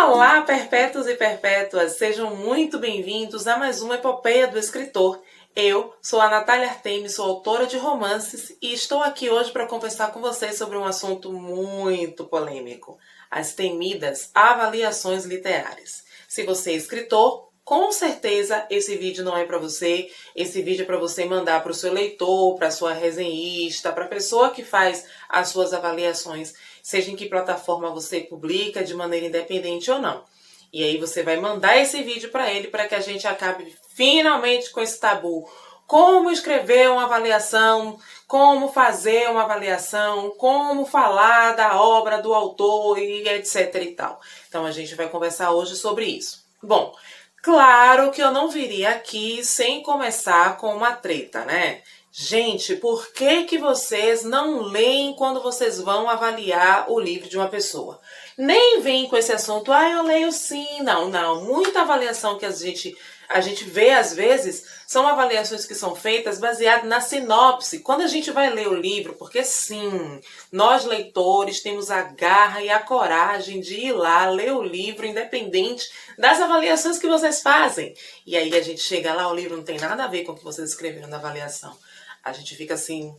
Olá, perpétuos e perpétuas! Sejam muito bem-vindos a mais uma Epopeia do Escritor. Eu sou a Natália Artemis, sou autora de romances e estou aqui hoje para conversar com vocês sobre um assunto muito polêmico: as temidas avaliações literárias. Se você é escritor, com certeza esse vídeo não é para você. Esse vídeo é para você mandar para o seu leitor, para a sua resenhista, para a pessoa que faz as suas avaliações, seja em que plataforma você publica, de maneira independente ou não. E aí você vai mandar esse vídeo para ele para que a gente acabe finalmente com esse tabu. Como escrever uma avaliação, como fazer uma avaliação, como falar da obra do autor e etc e tal. Então a gente vai conversar hoje sobre isso. Bom, claro que eu não viria aqui sem começar com uma treta, né? Gente, por que vocês não leem quando vocês vão avaliar o livro de uma pessoa? Nem vem com esse assunto, eu leio sim. Não. Muita avaliação que a gente vê às vezes são avaliações que são feitas baseadas na sinopse. Quando a gente vai ler o livro, porque sim, nós leitores temos a garra e a coragem de ir lá ler o livro independente das avaliações que vocês fazem. E aí a gente chega lá, o livro não tem nada a ver com o que vocês escreveram na avaliação. A gente fica assim,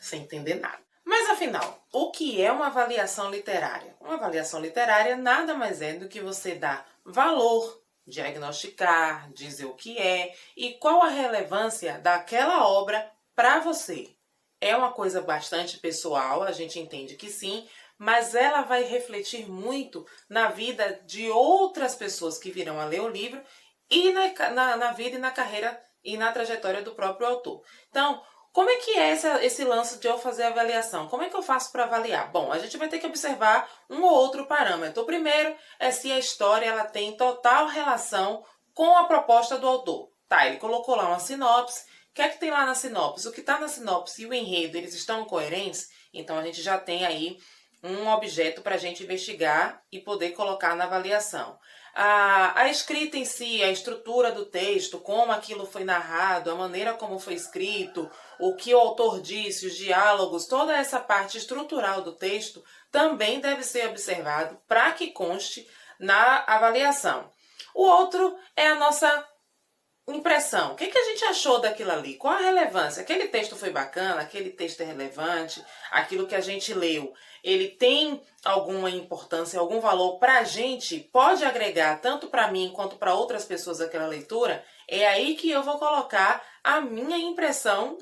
sem entender nada. Mas afinal, o que é uma avaliação literária? Uma avaliação literária nada mais é do que você dar valor, diagnosticar, dizer o que é e qual a relevância daquela obra para você. É uma coisa bastante pessoal, a gente entende que sim, mas ela vai refletir muito na vida de outras pessoas que virão a ler o livro e na vida e na carreira e na trajetória do próprio autor. Então, como é que é esse lance de eu fazer a avaliação? Como é que eu faço para avaliar? Bom, a gente vai ter que observar um ou outro parâmetro. O primeiro é se a história ela tem total relação com a proposta do autor. Tá, ele colocou lá uma sinopse. O que é que tem lá na sinopse? O que está na sinopse e o enredo, eles estão coerentes? Então, a gente já tem aí um objeto para a gente investigar e poder colocar na avaliação. A escrita em si, a estrutura do texto, como aquilo foi narrado, a maneira como foi escrito, o que o autor disse, os diálogos, toda essa parte estrutural do texto também deve ser observado para que conste na avaliação. O outro é a nossa impressão. O que a gente achou daquilo ali? Qual a relevância? Aquele texto foi bacana? Aquele texto é relevante? Aquilo que a gente leu, ele tem alguma importância, algum valor para a gente? Pode agregar tanto para mim quanto para outras pessoas aquela leitura? É aí que eu vou colocar a minha impressão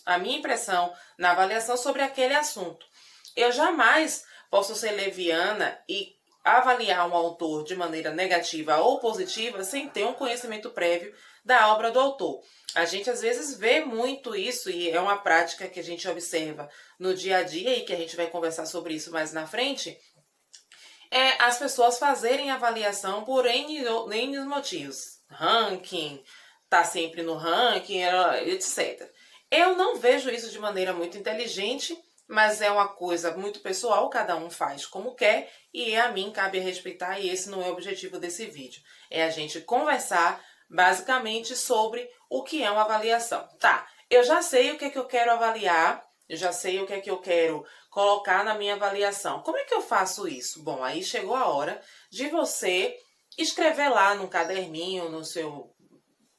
a minha impressão na avaliação sobre aquele assunto. Eu jamais posso ser leviana e avaliar um autor de maneira negativa ou positiva sem ter um conhecimento prévio da obra do autor. A gente às vezes vê muito isso e é uma prática que a gente observa no dia a dia e que a gente vai conversar sobre isso mais na frente, é as pessoas fazerem avaliação por N motivos. Ranking, tá sempre no ranking, etc. Eu não vejo isso de maneira muito inteligente, mas é uma coisa muito pessoal, cada um faz como quer e a mim cabe respeitar e esse não é o objetivo desse vídeo. É a gente conversar basicamente sobre o que é uma avaliação. Tá, eu já sei o que é que eu quero avaliar, eu já sei o que é que eu quero colocar na minha avaliação. Como é que eu faço isso? Bom, aí chegou a hora de você escrever lá num caderninho, no seu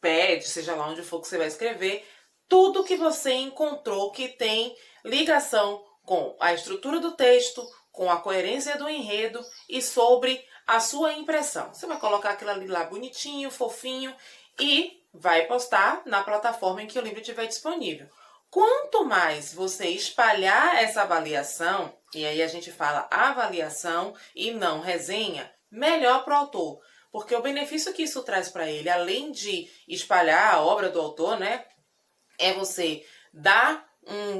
pad, seja lá onde for que você vai escrever, tudo que você encontrou que tem ligação com a estrutura do texto, com a coerência do enredo e sobre a sua impressão. Você vai colocar aquilo ali lá bonitinho, fofinho e vai postar na plataforma em que o livro estiver disponível. Quanto mais você espalhar essa avaliação, e aí a gente fala avaliação e não resenha, melhor para o autor. Porque o benefício que isso traz para ele, além de espalhar a obra do autor, né, é você dar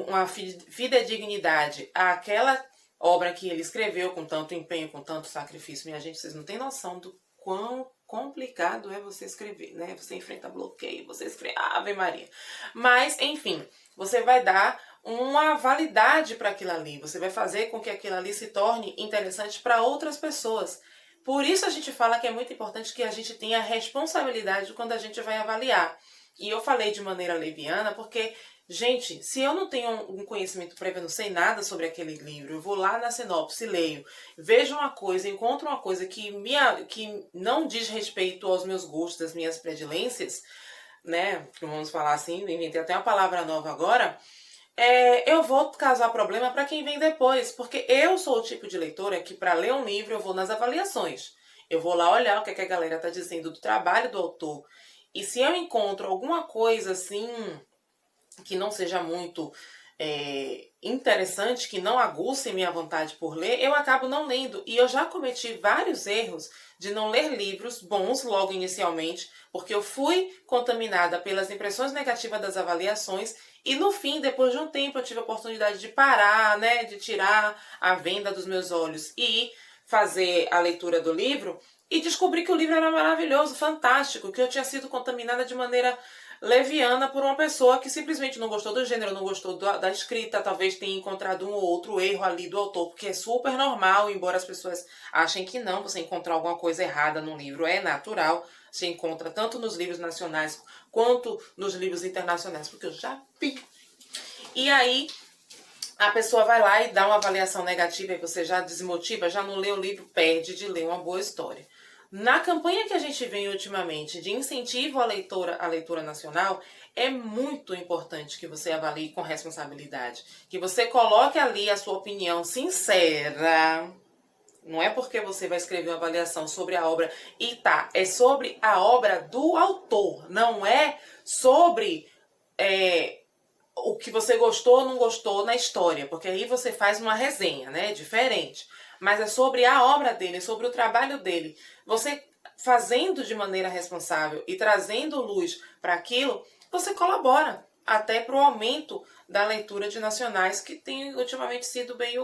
uma fidedignidade àquela obra que ele escreveu com tanto empenho, com tanto sacrifício. Minha gente, vocês não têm noção do quão complicado é você escrever, né? Você enfrenta bloqueio, você escreve Ave Maria. Mas, enfim, você vai dar uma validade para aquilo ali. Você vai fazer com que aquilo ali se torne interessante para outras pessoas. Por isso a gente fala que é muito importante que a gente tenha responsabilidade quando a gente vai avaliar. E eu falei de maneira leviana porque Gente, se eu não tenho um conhecimento prévio, não sei nada sobre aquele livro, eu vou lá na sinopse, leio, vejo uma coisa, encontro uma coisa que não diz respeito aos meus gostos, às minhas predilências, né? Vamos falar assim, inventei até uma palavra nova agora. Eu vou causar problema para quem vem depois, porque eu sou o tipo de leitora que, para ler um livro, eu vou nas avaliações. Eu vou lá olhar o que, é que a galera está dizendo do trabalho do autor. E se eu encontro alguma coisa assim que não seja muito interessante, que não aguce minha vontade por ler, eu acabo não lendo. E eu já cometi vários erros de não ler livros bons logo inicialmente, porque eu fui contaminada pelas impressões negativas das avaliações e no fim, depois de um tempo, eu tive a oportunidade de parar, né, de tirar a venda dos meus olhos e fazer a leitura do livro e descobri que o livro era maravilhoso, fantástico, que eu tinha sido contaminada de maneira leviana por uma pessoa que simplesmente não gostou do gênero, não gostou da escrita, talvez tenha encontrado um ou outro erro ali do autor, porque é super normal, embora as pessoas achem que não, você encontrar alguma coisa errada num livro é natural, você encontra tanto nos livros nacionais quanto nos livros internacionais, porque eu já vi. E aí a pessoa vai lá e dá uma avaliação negativa e você já desmotiva, já não lê o livro, perde de ler uma boa história. Na campanha que a gente vem ultimamente de incentivo à leitura nacional, é muito importante que você avalie com responsabilidade, que você coloque ali a sua opinião sincera. Não é porque você vai escrever uma avaliação sobre a obra e é sobre a obra do autor, não é sobre o que você gostou ou não gostou na história, porque aí você faz uma resenha, né? Diferente. Mas é sobre a obra dele, sobre o trabalho dele. Você fazendo de maneira responsável e trazendo luz para aquilo, você colabora até para o aumento da leitura de nacionais, que tem ultimamente sido bem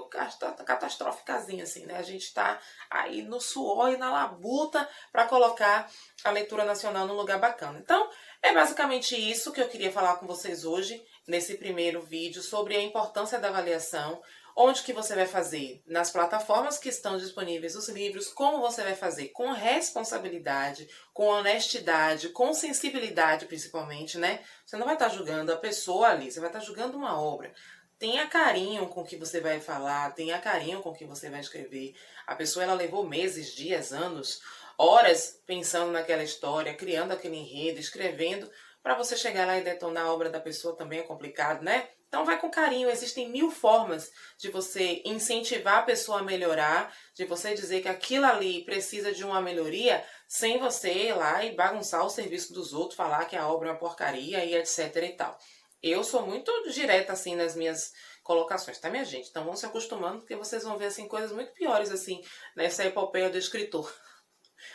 catastróficazinha, assim, né? A gente está aí no suor e na labuta para colocar a leitura nacional num lugar bacana. Então, é basicamente isso que eu queria falar com vocês hoje, nesse primeiro vídeo, sobre a importância da avaliação. Onde que você vai fazer? Nas plataformas que estão disponíveis os livros. Como você vai fazer? Com responsabilidade, com honestidade, com sensibilidade principalmente, né? Você não vai estar julgando a pessoa ali, você vai estar julgando uma obra. Tenha carinho com o que você vai falar, tenha carinho com o que você vai escrever. A pessoa, ela levou meses, dias, anos, horas pensando naquela história, criando aquele enredo, escrevendo. Para você chegar lá e detonar a obra da pessoa também é complicado, né? Então vai com carinho, existem 1000 formas de você incentivar a pessoa a melhorar, de você dizer que aquilo ali precisa de uma melhoria, sem você ir lá e bagunçar o serviço dos outros, falar que a obra é uma porcaria e etc e tal. Eu sou muito direta assim nas minhas colocações, tá, minha gente? Então vão se acostumando, porque vocês vão ver assim coisas muito piores assim nessa epopeia do escritor.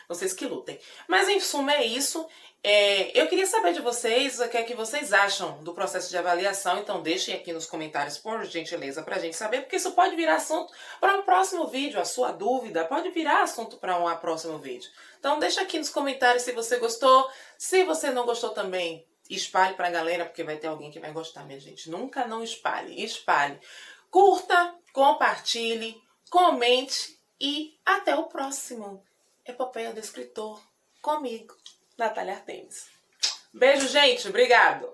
Vocês que lutem. Mas em suma é isso. Eu queria saber de vocês o que é que vocês acham do processo de avaliação. Então deixem aqui nos comentários, por gentileza, pra gente saber, porque isso pode virar assunto para um próximo vídeo. A sua dúvida pode virar assunto para um próximo vídeo. Então deixa aqui nos comentários se você gostou. Se você não gostou também, espalhe pra galera, porque vai ter alguém que vai gostar, minha gente. Nunca não espalhe. Espalhe. Curta, compartilhe, comente e até o próximo. Epopeia do Escritor, comigo, Natália Artemis. Beijo, gente. Obrigado.